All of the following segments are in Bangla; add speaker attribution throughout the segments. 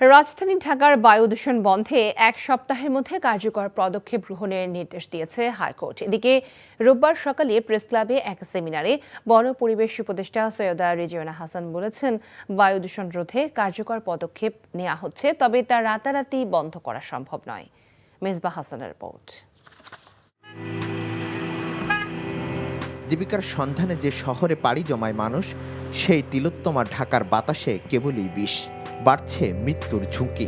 Speaker 1: রাজধানী ঢাকার বায়ু দূষণ বন্ধে ১ সপ্তাহের মধ্যে কার্যকর পদক্ষেপ গ্রহণের নির্দেশ দিয়েছে হাইকোর্ট। এদিকে রোববার সকালে প্রেস ক্লাবে এক সেমিনারে বন পরিবেশ উপদেষ্টা সৈয়দা রিজওয়ানা হাসান বলেছেন, বায়ু দূষণ রোধে কার্যকর পদক্ষেপ নেওয়া হচ্ছে, তবে তা রাতারাতি বন্ধ করা সম্ভব নয়। মেজবা হাসানের রিপোর্ট।
Speaker 2: জীবিকার সন্ধানে যে শহরে পাড়ি জমায় মানুষ, সেই তিলোত্তমা ঢাকার বাতাসে কেবলই বিষ, বাড়ছে মৃত্যুর ঝুঁকি।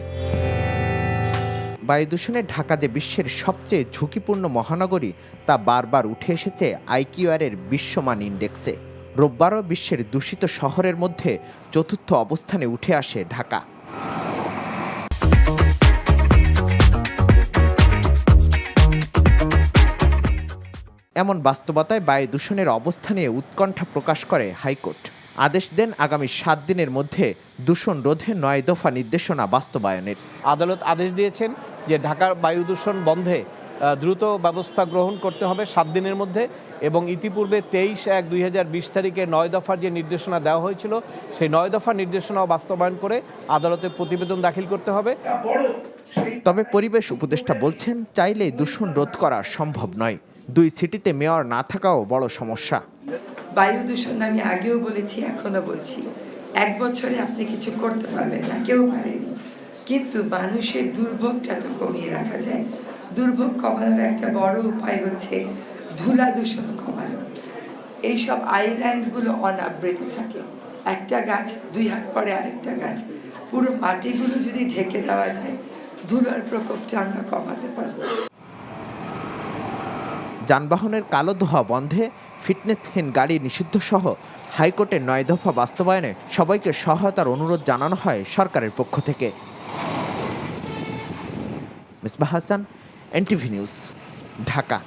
Speaker 2: বায়ু দূষণে ঢাকা যে বিশ্বের সবচেয়ে ঝুঁকিপূর্ণ মহানগরী, তা বারবার উঠে এসেছে আইকিউআরের বিশ্বমান ইন্ডেক্সে। রোববারও বিশ্বের দূষিত শহরের মধ্যে চতুর্থ অবস্থানে উঠে আসে ঢাকা। এমন বাস্তবতায় বায়ু দূষণের অবস্থা নিয়ে উৎকণ্ঠা প্রকাশ করে হাইকোর্ট। আদেশ দেন আগামী ৭ দিনের মধ্যে দূষণ রোধে ৯ দফা নির্দেশনা বাস্তবায়নের।
Speaker 3: আদালত আদেশ দিয়েছেন যে ঢাকার বায়ু দূষণ বন্ধে দ্রুত ব্যবস্থা গ্রহণ করতে হবে ৭ দিনের মধ্যে, এবং ইতিপূর্বে ২৩/১/২০২০ তারিখে ৯ দফার যে নির্দেশনা দেওয়া হয়েছিল, সেই ৯ দফার নির্দেশনাও বাস্তবায়ন করে আদালতে প্রতিবেদন দাখিল করতে হবে।
Speaker 2: তবে পরিবেশ উপদেষ্টা বলছেন, চাইলেই দূষণ রোধ করা সম্ভব নয়। ২ সিটিতে মেয়র না থাকাও বড় সমস্যা।
Speaker 4: বায়ু দূষণ আমি আগেও বলেছি, এখনো বলছি, ১ বছরে আপনি কিছু করতে পারবেন না, কেউ পারেনি, কিন্তু মানুষের দুর্ভোগটা তো কমিয়ে রাখা যায়। দুর্ভোগ কমানোর একটা বড় উপায় হচ্ছে ধুলা দূষণ কমানো। এইসব আইল্যান্ডগুলো অনাবৃত থাকে, একটা গাছ ২ হাত পরে আরেকটা গাছ, পুরো মাটিগুলো যদি ঢেকে দেওয়া যায়, ধুলার প্রকোপটা আমরা কমাতে পারবো।
Speaker 2: যানবাহনের কালো ধোঁয়া বন্ধে, ফিটনেসহীন গাড়ি নিষিদ্ধ সহ হাইকোর্টের ৯ দফা বাস্তবায়নে সবাইকে সহায়তার অনুরোধ জানানো হয় সরকারের পক্ষ থেকে। Misbah Hasan, NTV news, Dhaka.